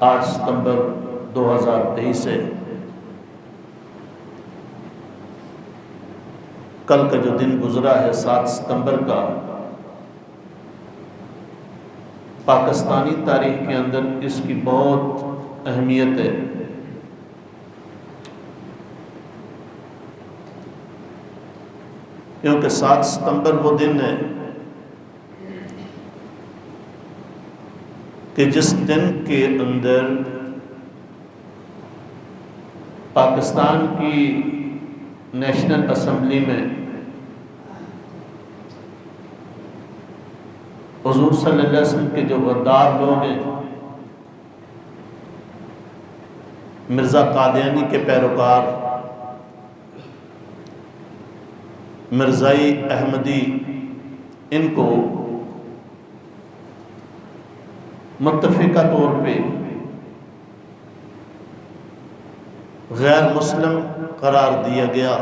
8 ستمبر 2023 ہے۔ کل کا جو دن گزرا ہے 7 ستمبر کا، پاکستانی تاریخ کے اندر اس کی بہت اہمیت ہے۔ کیونکہ 7 ستمبر وہ دن ہے کہ جس دن کے اندر پاکستان کی نیشنل اسمبلی میں حضور صلی اللہ علیہ وسلم کے جو غدار لوگ ہیں، مرزا قادیانی کے پیروکار، مرزائی احمدی، ان کو متفقہ طور پہ غیر مسلم قرار دیا گیا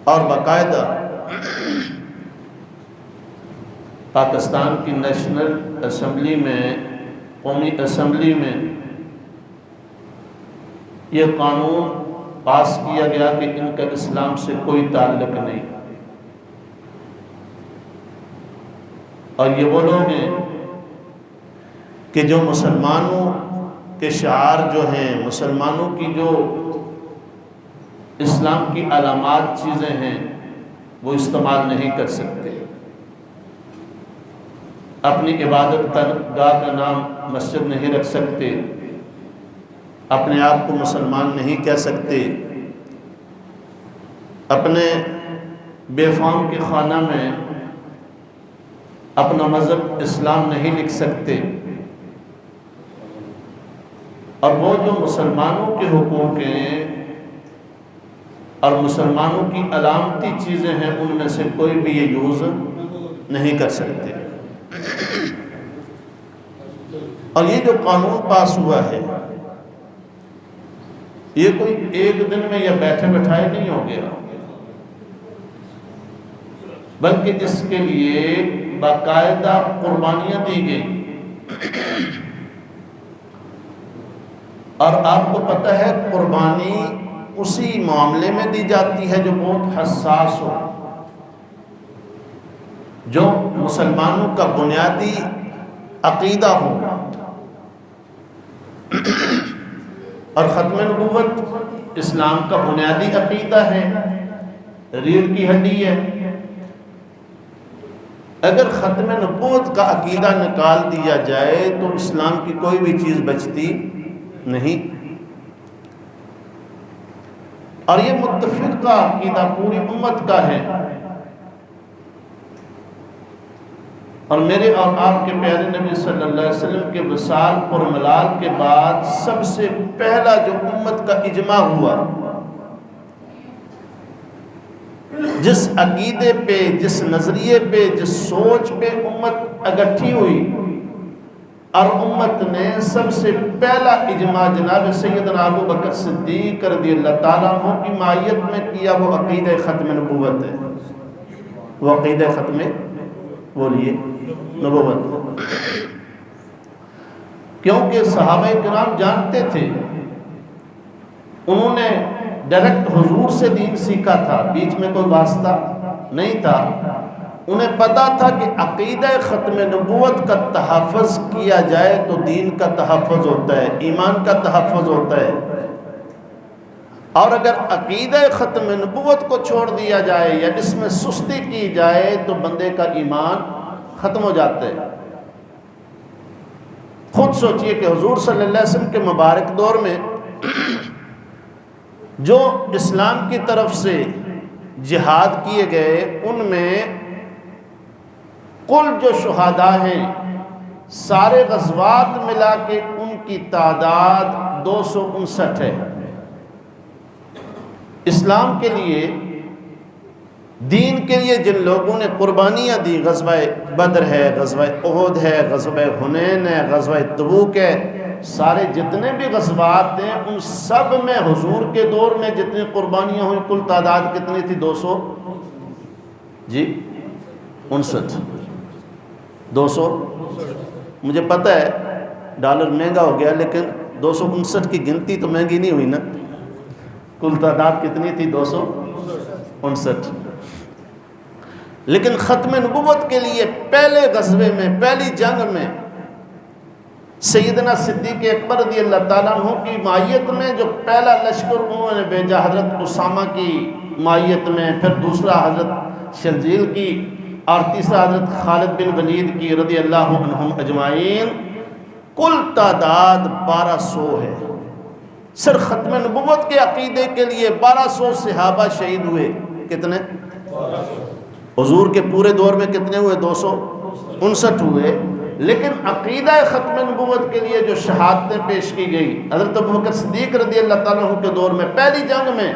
اور باقاعدہ پاکستان کی نیشنل اسمبلی میں، قومی اسمبلی میں یہ قانون پاس کیا گیا کہ ان کا اسلام سے کوئی تعلق نہیں، اور یہ وہ لوگ ہیں کہ جو مسلمانوں کے شعار جو ہیں، مسلمانوں کی جو اسلام کی علامات چیزیں ہیں، وہ استعمال نہیں کر سکتے۔ اپنی عبادت گاہ کا نام مسجد نہیں رکھ سکتے، اپنے آپ کو مسلمان نہیں کہہ سکتے، اپنے بے فام کے خانہ میں اپنا مذہب اسلام نہیں لکھ سکتے، اور وہ جو مسلمانوں کے حقوق ہیں اور مسلمانوں کی علامتی چیزیں ہیں، ان میں سے کوئی بھی یہ یوز نہیں کر سکتے۔ اور یہ جو قانون پاس ہوا ہے، یہ کوئی ایک دن میں یا بیٹھے بٹھائے نہیں ہو گیا، بلکہ اس کے لیے باقاعدہ قربانیاں دی گئی، اور آپ کو پتہ ہے قربانی اسی معاملے میں دی جاتی ہے جو بہت حساس ہو، جو مسلمانوں کا بنیادی عقیدہ ہو، اور ختم نبوت اسلام کا بنیادی عقیدہ ہے، ریڑھ کی ہڈی ہے۔ اگر ختم نبوت کا عقیدہ نکال دیا جائے تو اسلام کی کوئی بھی چیز بچتی نہیں، اور یہ متفقہ عقیدہ پوری امت کا ہے۔ اور میرے اور آپ کے پیارے نبی صلی اللہ علیہ وسلم کے وصال اور ملال کے بعد سب سے پہلا جو امت کا اجماع ہوا، جس عقیدے پہ، جس نظریے پہ، جس سوچ پہ امت اکٹھی ہوئی، اور امت نے سب سے پہلا اجماع جناب سیدنا ابو بکر صدیق رضی اللہ تعالیٰ عنہ کی معیت میں کیا، وہ عقیدہ ختم نبوت ہے، وہ عقیدہ ختم بولیے نبوت۔ کیونکہ صحابہ کرام جانتے تھے، انہوں نے ڈائریکٹ حضور سے دین سیکھا تھا، بیچ میں کوئی واسطہ نہیں تھا، انہیں پتا تھا کہ عقیدہ ختم نبوت کا تحفظ کیا جائے تو دین کا تحفظ ہوتا ہے، ایمان کا تحفظ ہوتا ہے، اور اگر عقیدہ ختم نبوت کو چھوڑ دیا جائے یا اس میں سستی کی جائے تو بندے کا ایمان ختم ہو جاتا ہے۔ خود سوچئے کہ حضور صلی اللہ علیہ وسلم کے مبارک دور میں جو اسلام کی طرف سے جہاد کیے گئے، ان میں کل جو شہداء ہیں، سارے غزوات ملا کے ان کی تعداد 259 ہے۔ اسلام کے لیے، دین کے لیے جن لوگوں نے قربانیاں دی، غزوہ بدر ہے، غزوہ احد ہے، غزوہ حنین ہے، غزوہ تبوک ہے، سارے جتنے بھی غزوات ہیں ان سب میں حضور کے دور میں جتنی قربانیاں ہوئی کل تعداد کتنی تھی؟ 200 جی 59 200 مجھے پتہ ہے ڈالر مہنگا ہو گیا، لیکن 259 کی گنتی تو مہنگی نہیں ہوئی نا، کل تعداد کتنی تھی؟ 259۔ لیکن ختم نبوت کے لیے پہلے غزوے میں، پہلی جنگ میں سیدنا صدیق اکبر رضی اللہ تعالیٰ عنہ کی معیت میں جو پہلا لشکر انہوں نے بھیجا، حضرت اسامہ کی معیت میں، پھر دوسرا حضرت شرجیل کی، اور تیسرا حضرت خالد بن ولید کی رضی اللہ عنہم اجمعین، کل تعداد 1200 ہے۔ صرف ختم نبوت کے عقیدے کے لیے 1200 صحابہ شہید ہوئے۔ کتنے؟ حضور کے پورے دور میں کتنے ہوئے؟ 259 ہوئے۔ لیکن عقیدہ ختم نبوت کے لیے جو شہادتیں پیش کی گئی حضرت ابوبکر صدیق رضی اللہ تعالیٰ عنہ کے دور میں پہلی جنگ میں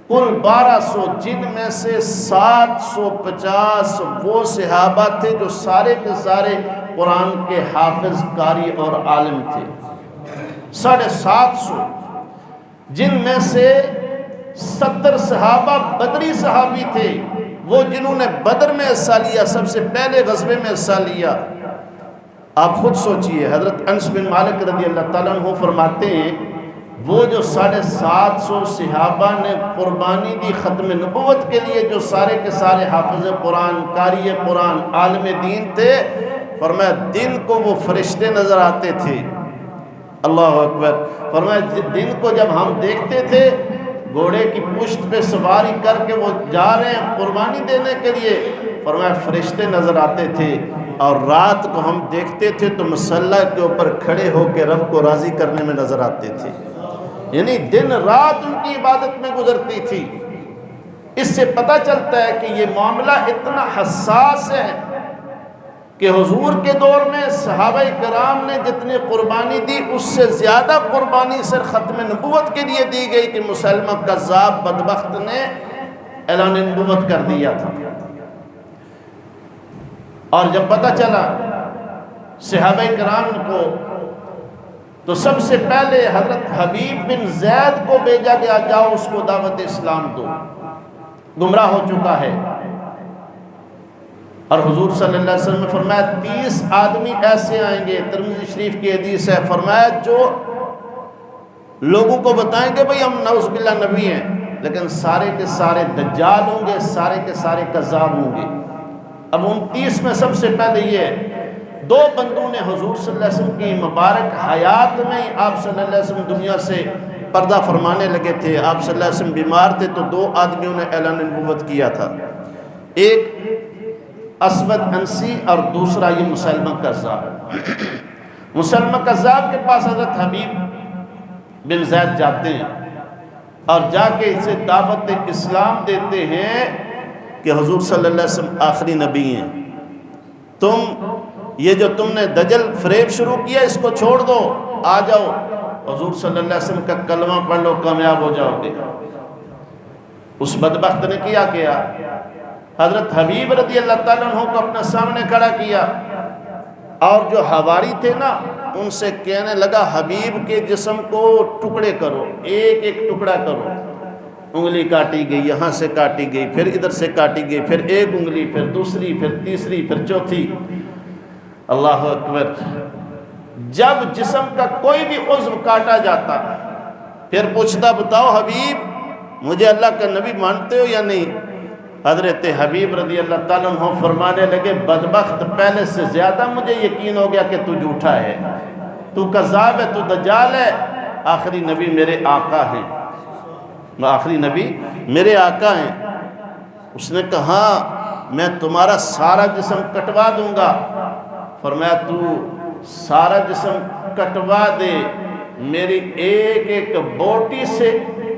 کل 1200، جن میں سے 750 وہ صحابہ تھے جو سارے کے سارے قرآن کے حافظ، قاری اور عالم تھے، 750، جن میں سے 70 صحابہ بدری صحابی تھے، وہ جنہوں نے بدر میں حصہ لیا، سب سے پہلے غزوے میں حصہ لیا۔ آپ خود سوچئے، حضرت انس بن مالک رضی اللہ تعالیٰ عنہ فرماتے ہیں وہ جو 750 صحابہ نے قربانی دی ختم نبوت کے لیے، جو سارے کے سارے حافظ قرآن، قاری قرآن، عالم دین تھے، فرمایا دن کو وہ فرشتے نظر آتے تھے۔ اللہ اکبر۔ فرمایا دن کو جب ہم دیکھتے تھے گھوڑے کی پشت پہ سواری کر کے وہ جا رہے ہیں قربانی دینے کے لیے، فرمایا فرشتے نظر آتے تھے، اور رات کو ہم دیکھتے تھے تو مصلی کے اوپر کھڑے ہو کے رب کو راضی کرنے میں نظر آتے تھے۔ یعنی دن رات ان کی عبادت میں گزرتی تھی۔ اس سے پتہ چلتا ہے کہ یہ معاملہ اتنا حساس ہے کہ حضور کے دور میں صحابہ کرام نے جتنی قربانی دی اس سے زیادہ قربانی صرف ختم نبوت کے لیے دی گئی کہ مسلمہ کذاب بدبخت نے اعلان نبوت کر دیا تھا۔ اور جب پتہ چلا صحابہ کرام کو تو سب سے پہلے حضرت حبیب بن زید کو بھیجا گیا، جاؤ اس کو دعوت اسلام دو، گمراہ ہو چکا ہے۔ اور حضور صلی اللہ علیہ وسلم نے فرمایا 30 آدمی ایسے آئیں گے، ترمذی شریف کی حدیث ہے، فرمایا جو لوگوں کو بتائیں گے بھئی ہم نعوذ باللہ نبی ہیں، لیکن سارے کے سارے دجال ہوں گے، سارے کے سارے کذاب ہوں گے۔ اب 29 میں سب سے پہلے یہ 2 بندوں نے حضور صلی اللہ علیہ وسلم کی مبارک حیات میں آپ صلی اللہ علیہ وسلم دنیا سے پردہ فرمانے لگے تھے، آپ صلی اللہ علیہ وسلم بیمار تھے تو 2 آدمیوں نے اعلان نبوت کیا تھا، ایک اسود انسی اور دوسرا یہ مسلمہ کذاب۔ مسلمہ کذاب کے پاس حضرت حبیب بن زید جاتے ہیں اور جا کے اسے دعوت اسلام دیتے ہیں کہ حضور صلی اللہ علیہ وسلم آخری نبی ہیں، یہ جو تم نے دجل فریب شروع کیا اس کو چھوڑ دو، آ جاؤ حضور صلی اللہ علیہ وسلم کا کلمہ پڑھ لو، کامیاب ہو جاؤ گے۔ اس بدبخت نے کیا حضرت حبیب رضی اللہ تعالیٰ عنہ کو اپنے سامنے کھڑا کیا، اور جو حواری تھے نا ان سے کہنے لگا حبیب کے جسم کو ٹکڑے کرو، ایک ایک ٹکڑا کرو۔ انگلی کاٹی گئی، یہاں سے کاٹی گئی، پھر ادھر سے کاٹی گئی، پھر ایک انگلی، پھر دوسری، پھر تیسری، پھر چوتھی۔ اللہ اکبر۔ جب جسم کا کوئی بھی عضو کاٹا جاتا پھر پوچھتا بتاؤ حبیب مجھے اللہ کا نبی مانتے ہو یا نہیں؟ حضرت حبیب رضی اللہ تعالیٰ عنہ فرمانے لگے بدبخت، پہلے سے زیادہ مجھے یقین ہو گیا کہ تو جھوٹا ہے، تو کذاب ہے، تو دجال ہے، آخری نبی میرے آقا ہیں، آخری نبی میرے آقا ہیں۔ اس نے کہا میں تمہارا سارا جسم کٹوا دوں گا۔ فرمایا تو سارا جسم کٹوا دے، میری ایک ایک بوٹی سے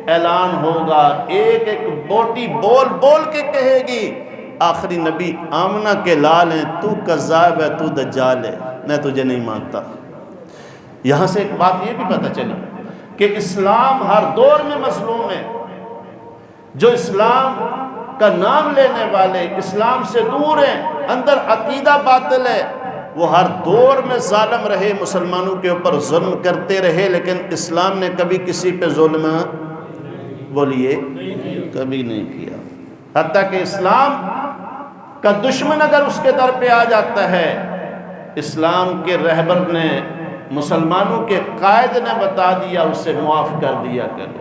اعلان ہوگا، ایک ایک بوٹی بول بول کے کہے گی آخری نبی آمنہ کے لال ہیں، تو کذاب ہے، تو دجال ہے، میں تجھے نہیں مانتا۔ یہاں سے ایک بات یہ بھی پتہ چلی کہ اسلام ہر دور میں مظلوم ہے۔ جو اسلام کا نام لینے والے اسلام سے دور ہیں، اندر عقیدہ باطل ہے، وہ ہر دور میں ظالم رہے، مسلمانوں کے اوپر ظلم کرتے رہے، لیکن اسلام نے کبھی کسی پہ ظلم بولیے کبھی نہیں کیا۔ حتیٰ کہ اسلام کا دشمن اگر اس کے در پہ آ جاتا ہے اسلام کے رہبر نے، مسلمانوں کے قائد نے بتا دیا اسے معاف کر دیا کرو۔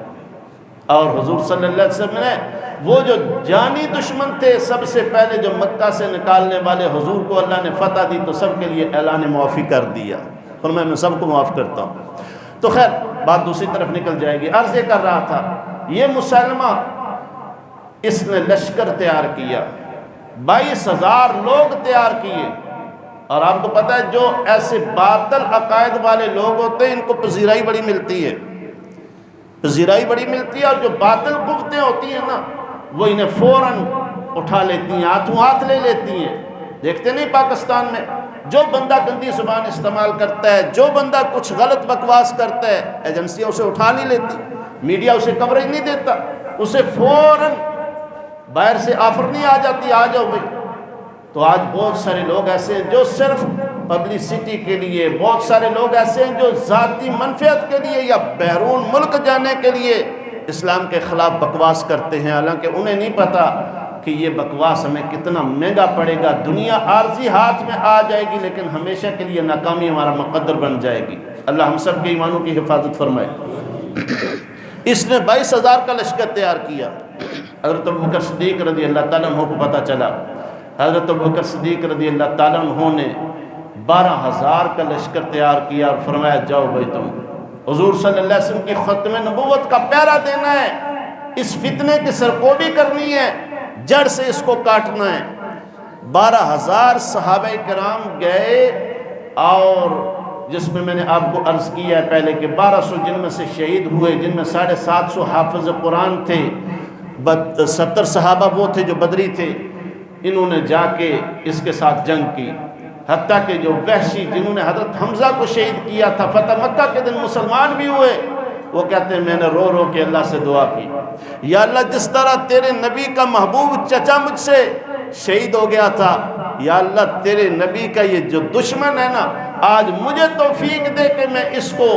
اور حضور صلی اللہ علیہ وسلم نے وہ جو جانی دشمن تھے سب سے پہلے جو مکہ سے نکالنے والے، حضور کو اللہ نے فتح دی تو سب کے لیے اعلان معافی کر دیا، فرمایا میں سب کو معاف کرتا ہوں۔ تو خیر بات دوسری طرف نکل جائے گی۔ عرض یہ کر رہا تھا، یہ مسلمہ اس نے لشکر تیار کیا، 22,000 لوگ تیار کیے، اور آپ کو پتہ ہے جو ایسے باطل عقائد والے لوگ ہوتے ہیں ان کو پذیرائی بڑی ملتی ہے، پذیرائی بڑی ملتی ہے، اور جو باطل قوتیں ہوتی ہیں نا وہ انہیں فوراً اٹھا لیتی ہیں، ہاتھوں ہاتھ لے لیتی ہیں۔ دیکھتے نہیں پاکستان میں جو بندہ گندی زبان استعمال کرتا ہے، جو بندہ کچھ غلط بکواس کرتا ہے، ایجنسیاں اسے اٹھا نہیں لیتی، میڈیا اسے کوریج نہیں دیتا، اسے فوراً باہر سے آفر نہیں آ جاتی آ جاؤ بھائی۔ تو آج بہت سارے لوگ ایسے ہیں جو صرف پبلسٹی کے لیے، بہت سارے لوگ ایسے ہیں جو ذاتی منفعت کے لیے یا بیرون ملک جانے کے لیے اسلام کے خلاف بکواس کرتے ہیں، حالانکہ انہیں نہیں پتا کہ یہ بکواس ہمیں کتنا مہنگا پڑے گا۔ دنیا عارضی ہاتھ میں آ جائے گی لیکن ہمیشہ کے لیے ناکامی ہمارا مقدر بن جائے گی۔ اللہ ہم سب کے ایمانوں کی حفاظت فرمائے۔ اس نے 22,000 کا لشکر تیار کیا۔ حضرت ابوبکر صدیق رضی اللہ تعالیٰ عنہ کو پتہ چلا، حضرت ابوبکر صدیق رضی اللہ تعالیٰ عنہ نے 12,000 کا لشکر تیار کیا اور فرمایا جاؤ بھائی تم حضور صلی اللہ علیہ وسلم کی ختم نبوت کا پہرا دینا ہے، اس فتنے کی سرکوبی کرنی ہے، جڑ سے اس کو کاٹنا ہے۔ 12,000 صحابہ کرام گئے، اور جس میں نے آپ کو عرض کیا ہے پہلے کہ 1200 جن میں سے شہید ہوئے، جن میں 750 حافظ قرآن تھے، 70 صحابہ وہ تھے جو بدری تھے، انہوں نے جا کے اس کے ساتھ جنگ کی، حتیٰ کہ جو وحشی جنہوں نے حضرت حمزہ کو شہید کیا تھا، فتح مکہ کے دن مسلمان بھی ہوئے، وہ کہتے ہیں میں نے رو رو کے اللہ سے دعا کی، یا اللہ جس طرح تیرے نبی کا محبوب چچا مجھ سے شہید ہو گیا تھا، یا اللہ تیرے نبی کا یہ جو دشمن ہے نا، آج مجھے توفیق دے کہ میں اس کو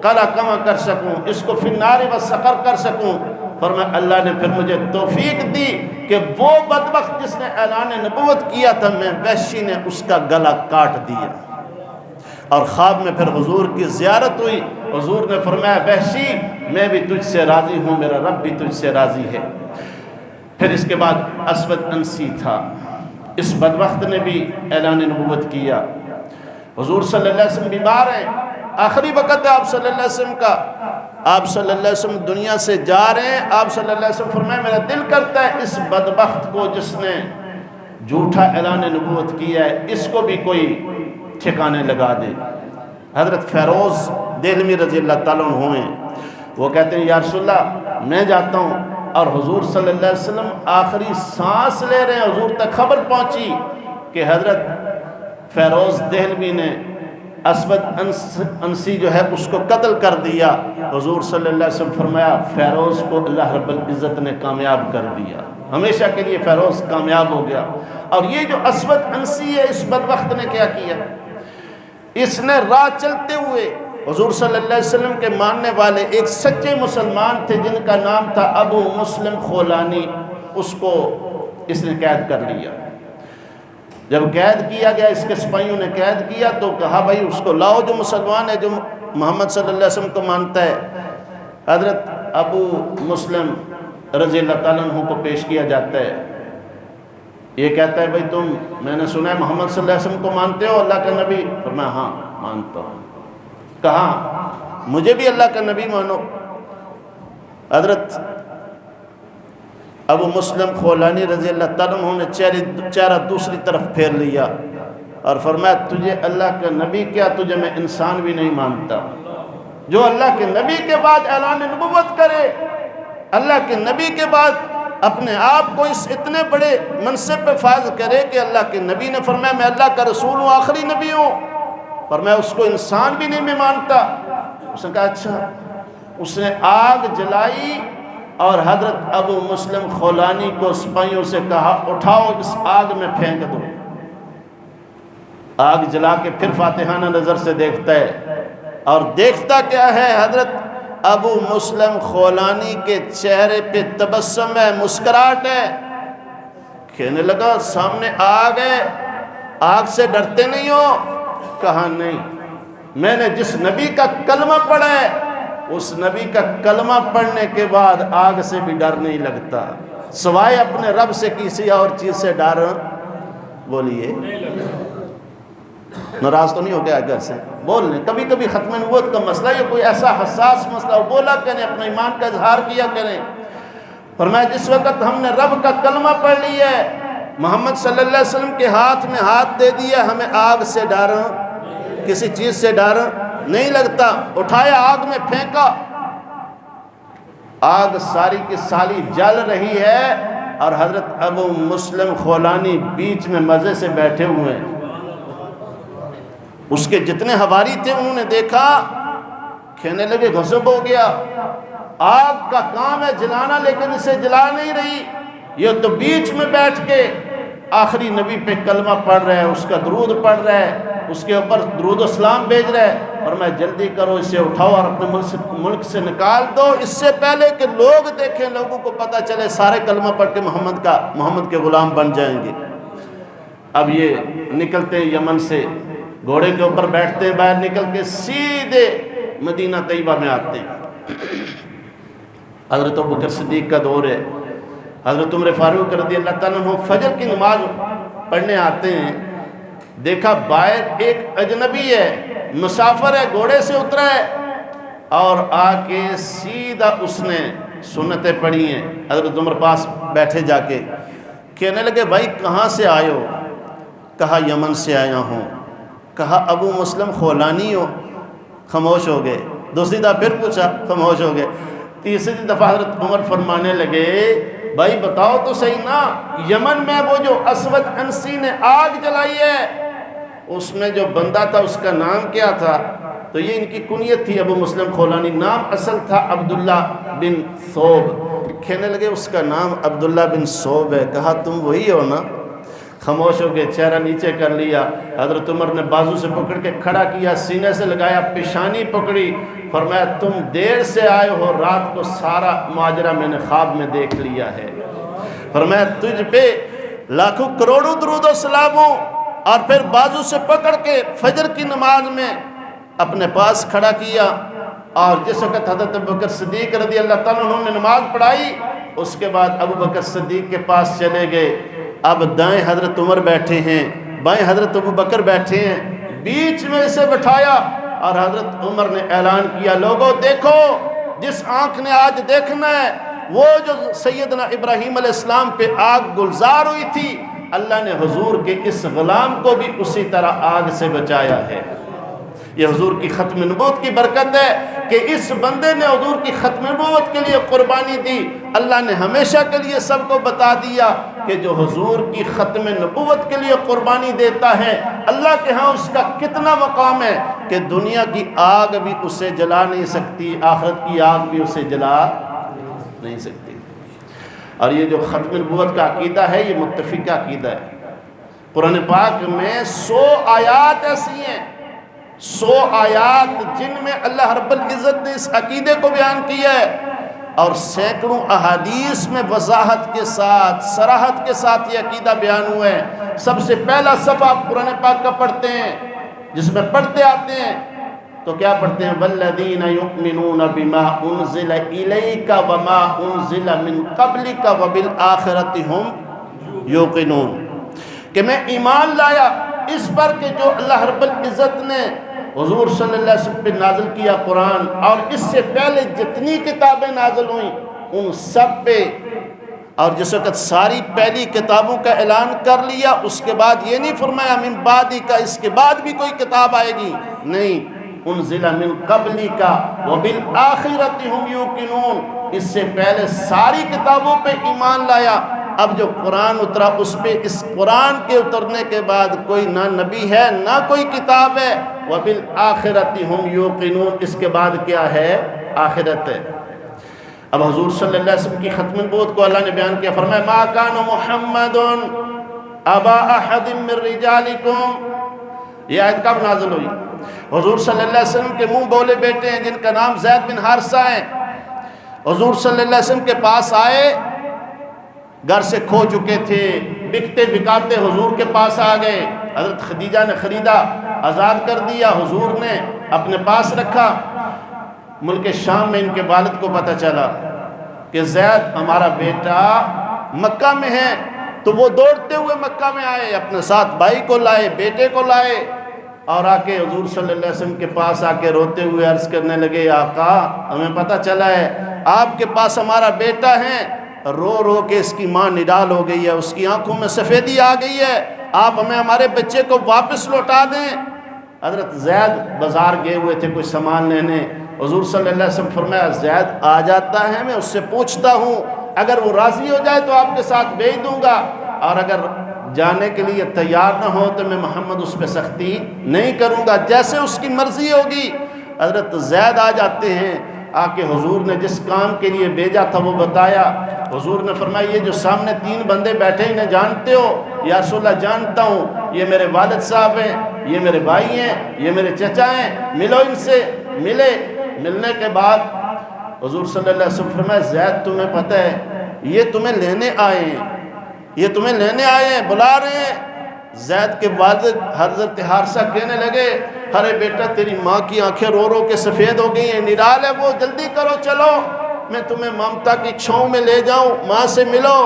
قلع کما کر سکوں، اس کو فی النار و سقر کر سکوں۔ فرمایا اللہ نے پھر مجھے توفیق دی کہ وہ بدبخت جس نے اعلان نبوت کیا تھا، میں وحشی نے اس کا گلا کاٹ دیا۔ اور خواب میں پھر حضور کی زیارت ہوئی، حضور نے فرمایا وحشی میں بھی تجھ سے راضی ہوں، میرا رب بھی تجھ سے راضی ہے۔ پھر اس کے بعد اسود انسی تھا، اس بدبخت نے بھی اعلان نبوت کیا۔ حضور صلی اللہ علیہ وسلم بیمار ہیں، آخری وقت ہے آپ صلی اللہ علیہ وسلم کا، آپ صلی اللہ علیہ وسلم دنیا سے جا رہے ہیں، آپ صلی اللہ علیہ وسلم فرمائے میرا دل کرتا ہے اس بدبخت کو جس نے جھوٹا اعلان نبوت کیا ہے اس کو بھی کوئی ٹھکانے لگا دے۔ حضرت فیروز دہلوی رضی اللہ تعالیٰ عنہ ہیں، وہ کہتے ہیں یا رسول اللہ میں جاتا ہوں، اور حضور صلی اللہ علیہ وسلم آخری سانس لے رہے ہیں، حضور تک خبر پہنچی کہ حضرت فیروز دہلوی نے اسود انسی جو ہے اس کو قتل کر دیا۔ حضور صلی اللہ علیہ وسلم فرمایا فیروز کو اللہ رب العزت نے کامیاب کر دیا، ہمیشہ کے لیے فیروز کامیاب ہو گیا۔ اور یہ جو اسود انسی ہے اس بدبخت نے کیا کیا، اس نے راہ چلتے ہوئے حضور صلی اللہ علیہ وسلم کے ماننے والے ایک سچے مسلمان تھے جن کا نام تھا ابو مسلم خولانی، اس کو اس نے قید کر لیا۔ جب قید کیا گیا، اس کے سپاہیوں نے قید کیا تو کہا بھائی اس کو لاؤ جو مسلمان ہے، جو محمد صلی اللہ علیہ وسلم کو مانتا ہے۔ حضرت ابو مسلم رضی اللہ تعالیٰ عنہ کو پیش کیا جاتا ہے، یہ کہتا ہے بھائی تم میں نے سنا ہے محمد صلی اللہ علیہ وسلم کو مانتے ہو اللہ کا نبی؟ فرمایا ہاں مانتا ہوں۔ کہا مجھے بھی اللہ کا نبی مانو۔ حضرت ابو مسلم خولانی رضی اللہ تعالیٰ عنہ نے چہرہ دوسری طرف پھیر لیا اور فرمایا تجھے اللہ کا نبی کیا، تجھے میں انسان بھی نہیں مانتا۔ جو اللہ کے نبی کے بعد اعلان نبوت کرے، اللہ کے نبی کے بعد اپنے آپ کو اس اتنے بڑے منصب پہ فائز کرے کہ اللہ کے نبی نے فرمایا میں اللہ کا رسول ہوں، آخری نبی ہوں، فرمایا اس کو انسان بھی نہیں میں مانتا۔ اس نے کہا اچھا۔ اس نے آگ جلائی اور حضرت ابو مسلم خولانی کو سپاہیوں سے کہا اٹھاؤ اس آگ میں پھینک دو۔ آگ جلا کے پھر فاتحانہ نظر سے دیکھتا ہے، اور دیکھتا کیا ہے، حضرت ابو مسلم خولانی کے چہرے پہ تبسم ہے، مسکراہٹ ہے۔ کہنے لگا سامنے آگ ہے، آگ سے ڈرتے نہیں ہو؟ کہا نہیں، میں نے جس نبی کا کلمہ پڑھا ہے اس نبی کا کلمہ پڑھنے کے بعد آگ سے بھی ڈر نہیں لگتا، سوائے اپنے رب سے کسی اور چیز سے ڈر بولیے ناراض تو نہیں ہو گیا گھر سے بول لیں. کبھی کبھی ختم نبوت کا مسئلہ یا کوئی ایسا حساس مسئلہ ہو بولا کریں، اپنے ایمان کا اظہار کیا کریں. فرمایا جس وقت ہم نے رب کا کلمہ پڑھ لیا ہے، محمد صلی اللہ علیہ وسلم کے ہاتھ میں ہاتھ دے دیا، ہمیں آگ سے ڈر کسی چیز سے ڈر نہیں لگتا. اٹھایا آگ میں پھینکا، آگ ساری کی ساری جل رہی ہے اور حضرت ابو مسلم خولانی بیچ میں مزے سے بیٹھے ہوئے ہیں. اس کے جتنے حواری تھے انہوں نے دیکھا، کہنے لگے غضب ہو گیا، آگ کا کام ہے جلانا لیکن اسے جلا نہیں رہی، یہ تو بیچ میں بیٹھ کے آخری نبی پہ کلمہ پڑھ رہا ہے، اس کا درود پڑھ رہا ہے، اس کے اوپر درود و سلام بھیج رہا ہے. اور میں جلدی کرو اسے اٹھاؤ اور اپنے ملک سے نکال دو، اس سے پہلے کہ لوگ دیکھیں، لوگوں کو پتہ چلے، سارے کلمہ پڑھ کے محمد کے غلام بن جائیں گے. اب یہ نکلتے ہیں یمن سے، گھوڑے کے اوپر بیٹھتے ہیں، باہر نکل کے سیدھے مدینہ طیبہ میں آتے ہیں. حضرت ابوبکر صدیق کا دور ہے، حضرت عمر فاروق رضی اللہ تعالیٰ عنہ فجر کی نماز پڑھنے آتے ہیں. دیکھا باہر ایک اجنبی ہے، مسافر ہے، گھوڑے سے اترا ہے اور آ کے سیدھا اس نے سنتیں پڑھی ہیں. حضرت عمر پاس بیٹھے جا کے کہنے لگے بھائی کہاں سے آئے ہو؟ کہا یمن سے آیا ہوں. کہا ابو مسلم خولانی ہو؟ خاموش ہو گئے. دوسری دفعہ پھر پوچھا، خاموش ہو گئے. تیسری دفعہ حضرت عمر فرمانے لگے بھائی بتاؤ تو صحیح نا، یمن میں وہ جو اسود انسی نے آگ جلائی ہے اس میں جو بندہ تھا اس کا نام کیا تھا؟ تو یہ ان کی کنیت تھی ابو مسلم خولانی، نام اصل تھا عبداللہ بن ثوب. کہنے لگے اس کا نام عبداللہ بن ثوب ہے. کہا تم وہی ہو نا؟ خاموش ہو گئے، چہرہ نیچے کر لیا. حضرت عمر نے بازو سے پکڑ کے کھڑا کیا، سینے سے لگایا، پیشانی پکڑی. فرمایا تم دیر سے آئے ہو، رات کو سارا ماجرا میں نے خواب میں دیکھ لیا ہے. فرمایا تجھ پہ لاکھوں کروڑوں درود و سلام ہو. اور پھر بازو سے پکڑ کے فجر کی نماز میں اپنے پاس کھڑا کیا. اور جس وقت حضرت ابوبکر صدیق رضی اللہ تعالیٰ عنہ نے نماز پڑھائی، اس کے بعد ابوبکر صدیق کے پاس چلے گئے. اب دائیں حضرت عمر بیٹھے ہیں، بائیں حضرت ابوبکر بیٹھے ہیں، بیچ میں اسے بٹھایا اور حضرت عمر نے اعلان کیا لوگوں دیکھو، جس آنکھ نے آج دیکھنا ہے وہ جو سیدنا ابراہیم علیہ السلام پہ آگ گلزار ہوئی تھی، اللہ نے حضور کے اس غلام کو بھی اسی طرح آگ سے بچایا ہے. یہ حضور کی ختم نبوت کی برکت ہے کہ اس بندے نے حضور کی ختم نبوت کے لیے قربانی دی. اللہ نے ہمیشہ کے لیے سب کو بتا دیا کہ جو حضور کی ختم نبوت کے لیے قربانی دیتا ہے اللہ کے ہاں اس کا کتنا مقام ہے کہ دنیا کی آگ بھی اسے جلا نہیں سکتی، آخرت کی آگ بھی اسے جلا نہیں سکتی. اور یہ جو ختم نبوت کا عقیدہ ہے یہ متفقہ عقیدہ ہے. قرآن پاک میں 100 آیات ایسی ہیں، 100 آیات جن میں اللہ رب العزت نے اس عقیدے کو بیان کیا ہے، اور سینکڑوں احادیث میں وضاحت کے ساتھ، صراحت کے ساتھ یہ عقیدہ بیان ہوا ہے. سب سے پہلا صفحہ آپ قرآن پاک کا پڑھتے ہیں، جس میں پڑھتے آتے ہیں تو کیا پڑھتے ہیں؟ والذین یؤمنون بما انزل الیک وما انزل من قبلک وبالآخرۃ ھم یوقنون، کہ میں ایمان لایا اس پر کہ جو اللہ رب العزت نے حضور صلی اللہ علیہ وسلم پہ نازل کیا قرآن، اور اس سے پہلے جتنی کتابیں نازل ہوئیں ان سب پہ، اور جس وقت ساری پہلی کتابوں کا اعلان کر لیا اس کے بعد یہ نہیں فرمایا من بعدی کا، اس کے بعد بھی کوئی کتاب آئے گی، نہیں، انزل من قبلی کا وبالآخرۃ ھم یوقنون، اس سے پہلے ساری کتابوں پہ ایمان لایا. اب جو قرآن اترا اس پہ، اس قرآن کے اترنے کے بعد کوئی نہ نبی ہے نہ کوئی کتاب ہے. وبالآخرۃ ھم یوقنون، اس کے بعد کیا ہے؟ آخرت ہے. اب حضور صلی اللہ علیہ وسلم کی ختم نبوت کو اللہ نے بیان کیا، فرمایا ما کان محمد ابا احد من رجالکم. یہ آیت کب نازل ہوئی؟ حضور صلی اللہ علیہ وسلم کے منہ بولے بیٹے ہیں جن کا نام زید بن حارثہ ہے، حضور صلی اللہ علیہ وسلم کے پاس آئے، گھر سے کھو چکے تھے، بکتے بکاتے حضور کے پاس آ گئے. حضرت خدیجہ نے خریدا، آزاد کر دیا، حضور نے اپنے پاس رکھا۔ ملک شام میں ان کے والد کو پتہ چلا کہ زید ہمارا بیٹا مکہ میں ہے، تو وہ دوڑتے ہوئے مکہ میں آئے، اپنے ساتھ بھائی کو لائے، بیٹے کو لائے، اور آ کے حضور صلی اللہ علیہ وسلم کے پاس آ کے روتے ہوئے عرض کرنے لگے، آقا ہمیں پتہ چلا ہے آپ کے پاس ہمارا بیٹا ہے، رو رو کے اس کی ماں نڈال ہو گئی ہے، اس کی آنکھوں میں سفیدی آ گئی ہے، آپ ہمیں ہمارے بچے کو واپس لوٹا دیں۔ حضرت زید بازار گئے ہوئے تھے کوئی سامان لینے، حضور صلی اللہ علیہ وسلم فرمایا زید آ جاتا ہے، میں اس سے پوچھتا ہوں، اگر وہ راضی ہو جائے تو آپ کے ساتھ بھیج دوں گا، اور اگر جانے کے لیے تیار نہ ہو تو میں محمد اس پہ سختی نہیں کروں گا، جیسے اس کی مرضی ہوگی۔ حضرت زید آ جاتے ہیں، آ کے حضور نے جس کام کے لیے بھیجا تھا وہ بتایا۔ حضور نے فرمایا یہ جو سامنے 3 بندے بیٹھے انہیں جانتے ہو؟ یا رسول اللہ جانتا ہوں، یہ میرے والد صاحب ہیں، یہ میرے بھائی ہیں، یہ میرے چچا ہیں، ملو ان سے۔ ملے، ملنے کے بعد حضور صلی اللہ علیہ وسلم فرمایا زید تمہیں پتہ ہے یہ تمہیں لینے آئے ہیں، یہ تمہیں لینے آئے ہیں، بلا رہے ہیں۔ زید کے والد حضرت حارثہ کہنے لگے، ارے بیٹا تیری ماں کی آنکھیں رو رو کے سفید ہو گئی ہیں، نڈال ہے وہ، جلدی کرو چلو، میں تمہیں ممتا کی چھاؤں میں لے جاؤں، ماں سے ملو،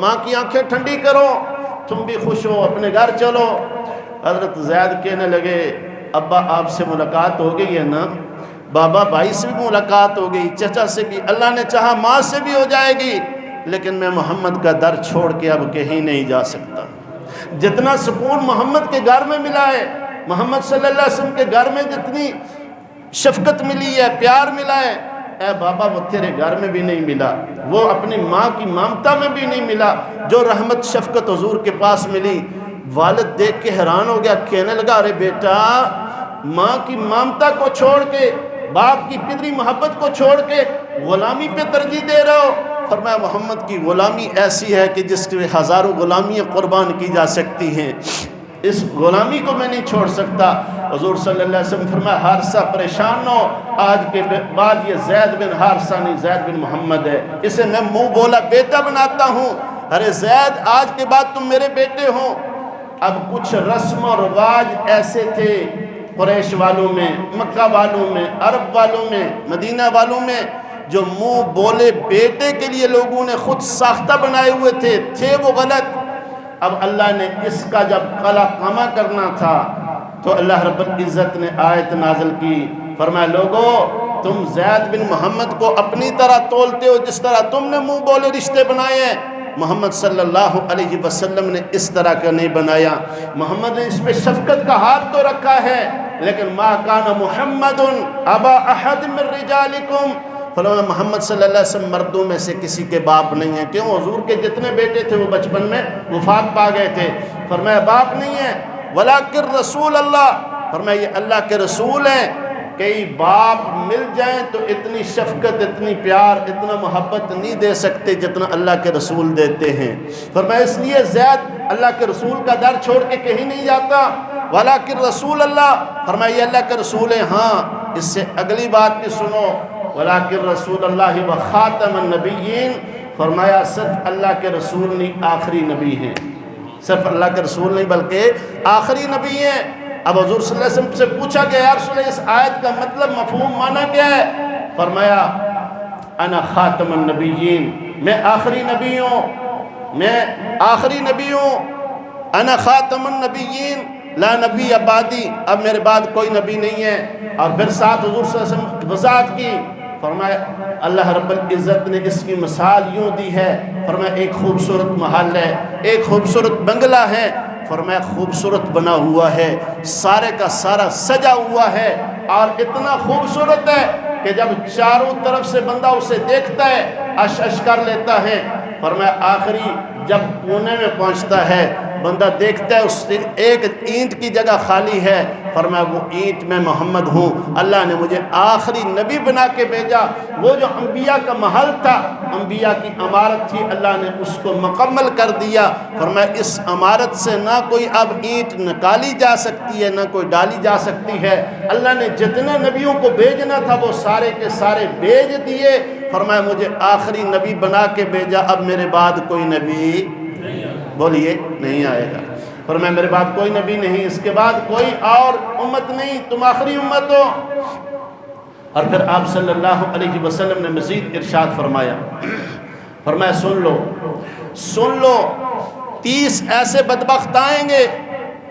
ماں کی آنکھیں ٹھنڈی کرو، تم بھی خوش ہو، اپنے گھر چلو۔ حضرت زید کہنے لگے ابا آپ سے ملاقات ہو گئی ہے نا، بابا بھائی سے بھی ملاقات ہو گئی، چچا سے بھی، اللہ نے چاہا ماں سے بھی ہو جائے گی، لیکن میں محمد کا در چھوڑ کے اب کہیں نہیں جا سکتا۔ جتنا سکون محمد کے گھر میں ملا ہے، محمد صلی اللہ علیہ وسلم کے گھر میں جتنی شفقت ملی ہے، پیار ملا ہے، اے بابا وہ تیرے گھر میں بھی نہیں ملا، وہ اپنی ماں کی ممتا میں بھی نہیں ملا، جو رحمت شفقت حضور کے پاس ملی۔ والد دیکھ کے حیران ہو گیا، کہنے لگا ارے بیٹا ماں کی ممتا کو چھوڑ کے، باپ کی پدری محبت کو چھوڑ کے غلامی پہ ترجیح دے رہے ہو؟ فرمایا محمد کی غلامی ایسی ہے کہ جس کے ہزاروں غلامیاں قربان کی جا سکتی ہیں، اس غلامی کو میں نہیں چھوڑ سکتا۔ حضور صلی اللہ علیہ وسلم فرمایا حارثہ پریشان نہ ہو، آج کے بعد یہ زید بن حارثہ نہیں زید بن محمد ہے، اسے میں منہ بولا بیٹا بناتا ہوں، ارے زید آج کے بعد تم میرے بیٹے ہو۔ اب کچھ رسم و رواج ایسے تھے قریش والوں میں، مکہ والوں میں، عرب والوں میں، مدینہ والوں میں، جو منہ بولے بیٹے کے لیے لوگوں نے خود ساختہ بنائے ہوئے تھے وہ غلط۔ اب اللہ نے اس کا جب قلع کما کرنا تھا تو اللہ رب العزت نے آیت نازل کی، فرمایا لوگو تم زید بن محمد کو اپنی طرح تولتے ہو جس طرح تم نے منہ بولے رشتے بنائے ہیں، محمد صلی اللہ علیہ وسلم نے اس طرح کا نہیں بنایا۔ محمد نے اس پہ شفقت کا ہاتھ تو رکھا ہے، لیکن ما کان محمد ابا احد من رجالکم، فرمایا محمد صلی اللہ علیہ وسلم مردوں میں سے کسی کے باپ نہیں ہیں۔ کیوں؟ حضور کے جتنے بیٹے تھے وہ بچپن میں وفات پا گئے تھے، فرمایا باپ نہیں ہے، ولکن رسول اللہ، فرمایا یہ اللہ کے رسول ہیں۔ کئی باپ مل جائیں تو اتنی شفقت، اتنی پیار، اتنا محبت نہیں دے سکتے جتنا اللہ کے رسول دیتے ہیں۔ فرمایا اس لیے زید اللہ کے رسول کا در چھوڑ کے کہیں نہیں جاتا، ولکن رسول اللہ، فرمایا یہ اللہ کے رسول ہیں۔ ہاں اس سے اگلی بات بھی سنو، ولکن رسول اللہ و خاتم النبیین، فرمایا صرف اللہ کے رسول نہیں آخری نبی ہیں، صرف اللہ کے رسول نہیں بلکہ آخری نبی ہیں۔ اب حضور صلی اللہ علیہ وسلم سے پوچھا گیا یا رسول اللہ اس آیت کا مطلب مفہوم معنی کیا ہے؟ فرمایا انا خاتم النبیین، میں آخری نبی ہوں، میں آخری نبی ہوں، انا خاتم النبیین لا نبی بعدی، اب میرے بعد کوئی نبی نہیں ہے۔ اور پھر ساتھ حضور صلی اللہ علیہ وسلم وضاحت کی، فرمایا اللہ رب العزت نے اس کی مثال یوں دی ہے، فرمایا ایک خوبصورت محل ہے، ایک خوبصورت بنگلہ ہے، فرمایا خوبصورت بنا ہوا ہے، سارے کا سارا سجا ہوا ہے، اور اتنا خوبصورت ہے کہ جب چاروں طرف سے بندہ اسے دیکھتا ہے اش اش کر لیتا ہے۔ فرمایا آخری جب کونے میں پہنچتا ہے بندہ دیکھتا ہے اس سے ایک اینٹ کی جگہ خالی ہے، فرمایا وہ اینٹ میں محمد ہوں، اللہ نے مجھے آخری نبی بنا کے بھیجا۔ وہ جو انبیاء کا محل تھا، انبیاء کی عمارت تھی، اللہ نے اس کو مکمل کر دیا۔ فرمایا اس عمارت سے نہ کوئی اب اینٹ نکالی جا سکتی ہے، نہ کوئی ڈالی جا سکتی ہے۔ اللہ نے جتنے نبیوں کو بھیجنا تھا وہ سارے کے سارے بھیج دیے۔ فرمایا مجھے آخری نبی بنا کے بھیجا، اب میرے بعد کوئی نبی بولیے نہیں آئے گا۔ فرمایا میرے بعد کوئی نبی نہیں، اس کے بعد کوئی اور امت نہیں، تم آخری امت ہو۔ اور پھر آپ صلی اللہ علیہ وسلم نے مزید ارشاد فرمایا سن لو 30 ایسے بدبخت آئیں گے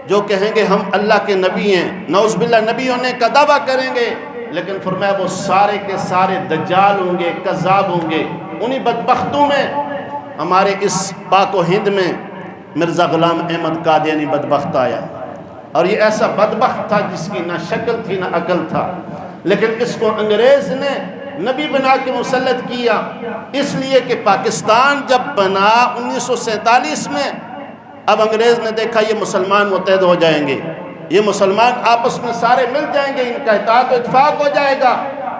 جو کہیں گے ہم اللہ کے نبی ہیں، نعوذ باللہ نبی ہونے کا دعویٰ کریں گے، لیکن فرمایا وہ سارے کے سارے دجال ہوں گے، کذاب ہوں گے۔ انہی بدبختوں میں ہمارے اس پاک و ہند میں مرزا غلام احمد قادیانی بدبخت آیا، اور یہ ایسا بدبخت تھا جس کی نہ شکل تھی نہ عقل تھا، لیکن اس کو انگریز نے نبی بنا کے مسلط کیا، اس لیے کہ پاکستان جب بنا 1947 میں، اب انگریز نے دیکھا یہ مسلمان متحد ہو جائیں گے، یہ مسلمان آپس میں سارے مل جائیں گے، ان کا اتحاد و اتفاق ہو جائے گا۔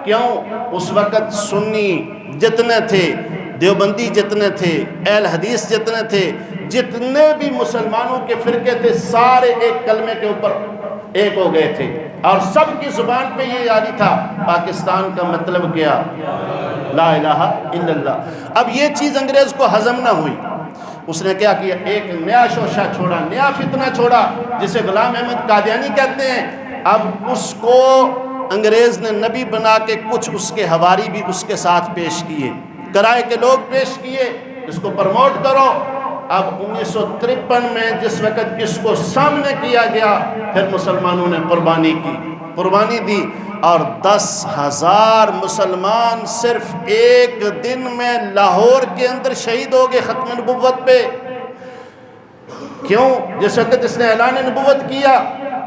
کیوں؟ اس وقت سنی جتنے تھے، دیوبندی جتنے تھے، اہل حدیث جتنے تھے، جتنے بھی مسلمانوں کے فرقے تھے، سارے ایک کلمے کے اوپر ایک ہو گئے تھے، اور سب کی زبان پہ یہ جاری تھا پاکستان کا مطلب کیا؟ لا الہ الا اللہ۔ اب یہ چیز انگریز کو ہضم نہ ہوئی، اس نے کیا کیا؟ ایک نیا شوشہ چھوڑا، نیا فتنہ چھوڑا، جسے غلام احمد قادیانی کہتے ہیں۔ اب اس کو انگریز نے نبی بنا کے کچھ اس کے حواری بھی اس کے ساتھ پیش کیے، کرائے کے لوگ پیش کیے، اس کو پرموٹ کرو۔ اب 1953 میں جس وقت اس کو سامنے کیا گیا، پھر مسلمانوں نے قربانی دی، اور 10,000 مسلمان صرف ایک دن میں لاہور کے اندر شہید ہو گئے ختم نبوت پہ۔ کیوں؟ جس وقت اس نے اعلان نبوت کیا،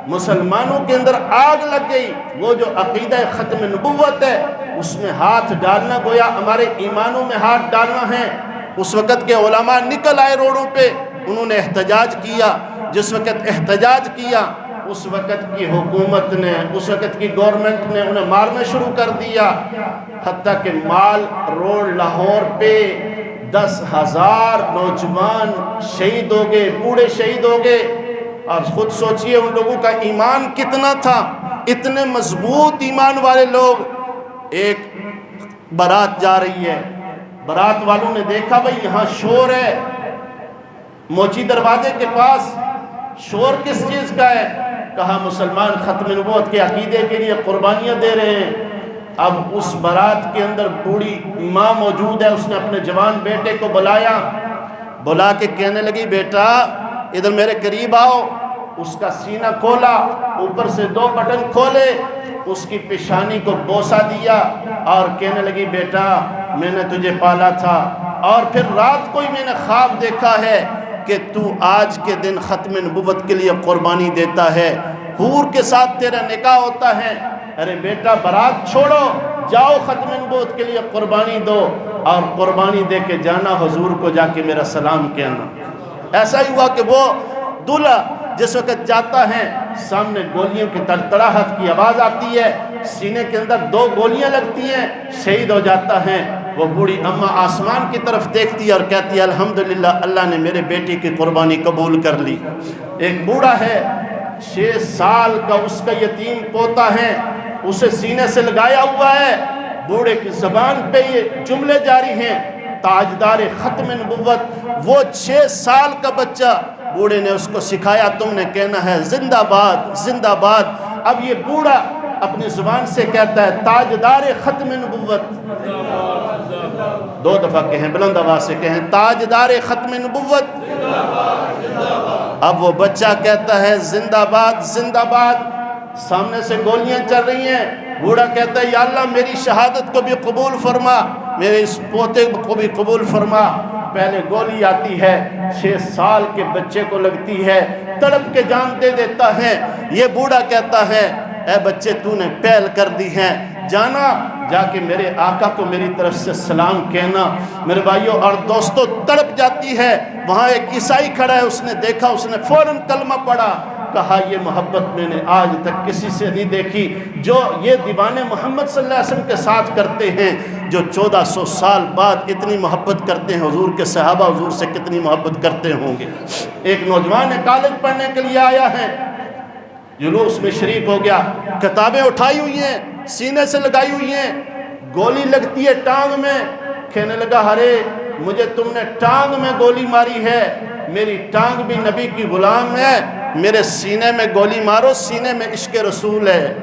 مسلمانوں کے اندر آگ لگ گئی۔ وہ جو عقیدہ ختم نبوت ہے، اس میں ہاتھ ڈالنا گویا ہمارے ایمانوں میں ہاتھ ڈالنا ہے۔ اس وقت کے علماء نکل آئے روڈوں پہ، انہوں نے احتجاج کیا۔ جس وقت احتجاج کیا، اس وقت کی حکومت نے، اس وقت کی گورنمنٹ نے انہیں مارنا شروع کر دیا، حتیٰ کہ مال روڈ لاہور پہ 10,000 نوجوان شہید ہو گئے، بوڑھے شہید ہو گئے۔ اور خود سوچئے ان لوگوں کا ایمان کتنا تھا، اتنے مضبوط ایمان والے لوگ۔ ایک بارات جا رہی ہے، بارات والوں نے دیکھا بھئی یہاں شور ہے، موچی دروازے کے پاس شور کس چیز کا ہے؟ کہا مسلمان ختم نبوت کے عقیدے کے لیے قربانیاں دے رہے ہیں۔ اب اس بارات کے اندر بوڑھی ماں موجود ہے، اس نے اپنے جوان بیٹے کو بلا کے کہنے لگی بیٹا ادھر میرے قریب آؤ۔ اس کا سینہ کھولا، اوپر سے 2 بٹن کھولے، اس کی پیشانی کو بوسہ دیا اور کہنے لگی بیٹا میں نے تجھے پالا تھا، اور پھر رات کو ہی میں نے خواب دیکھا ہے کہ تو آج کے دن ختم نبوت کے لیے قربانی دیتا ہے، حور کے ساتھ تیرا نکاح ہوتا ہے۔ ارے بیٹا بارات چھوڑو، جاؤ ختم نبوت کے لیے قربانی دو، اور قربانی دے کے جانا، حضور کو جا کے میرا سلام کہنا۔ ایسا ہی ہوا کہ وہ دلہا جس وقت جاتا ہے، سامنے گولیوں کی تڑتڑاہٹ کی آواز آتی ہے، سینے کے اندر 2 گولیاں لگتی ہیں، شہید ہو جاتا ہے۔ وہ بوڑھی اماں آسمان کی طرف دیکھتی ہے اور کہتی ہے الحمدللہ اللہ نے میرے بیٹی کی قربانی قبول کر لی۔ ایک بوڑھا ہے 6 سال کا، اس کا یتیم پوتا ہے، اسے سینے سے لگایا ہوا ہے، بوڑھے کی زبان پہ یہ جملے جاری ہیں، تاجدار ختم نبوت، وہ 6 سال کا بچہ، بوڑھے نے اس کو سکھایا تم نے کہنا ہے زندہ باد زندہ باد۔ اب یہ بوڑھا اپنی زبان سے کہتا ہے تاجدار ختم نبوت، 2 دفعہ کہیں، بلند آواز سے کہیں تاجدار ختم نبوت۔ اب وہ بچہ کہتا ہے زندہ باد زندہ باد۔ سامنے سے گولیاں چل رہی ہیں، بوڑھا کہتا ہے یا اللہ میری شہادت کو بھی قبول فرما، میرے اس پوتے کو بھی قبول فرما۔ پہلے گولی آتی ہے، 6 سال کے بچے کو لگتی ہے، تڑپ کے جان دے دیتا ہے۔ یہ بوڑھا کہتا ہے اے بچے تو نے پہل کر دی ہے، جانا جا کے میرے آقا کو میری طرف سے سلام کہنا۔ میرے بھائیوں اور دوستوں تڑپ جاتی ہے، وہاں ایک عیسائی کھڑا ہے، اس نے دیکھا، اس نے فوراً کلمہ پڑھا، کہا یہ محبت میں نے آج تک کسی سے نہیں دیکھی جو یہ دیوانے محمد صلی اللہ علیہ وسلم کے ساتھ کرتے ہیں، جو 1400 سال بعد اتنی محبت کرتے ہیں۔ حضور کے صحابہ حضور سے کتنی محبت کرتے ہوں گے۔ ایک نوجوان ہے، کالج پڑھنے کے لیے آیا ہے، جلوس میں شریک ہو گیا، کتابیں اٹھائی ہوئی ہیں، سینے سے لگائی ہوئی ہیں، گولی لگتی ہے ٹانگ میں، کہنے لگا ارے مجھے تم نے ٹانگ میں گولی ماری ہے، میری ٹانگ بھی نبی کی غلام ہے، میرے سینے میں گولی مارو، سینے میں عشق رسول ہے۔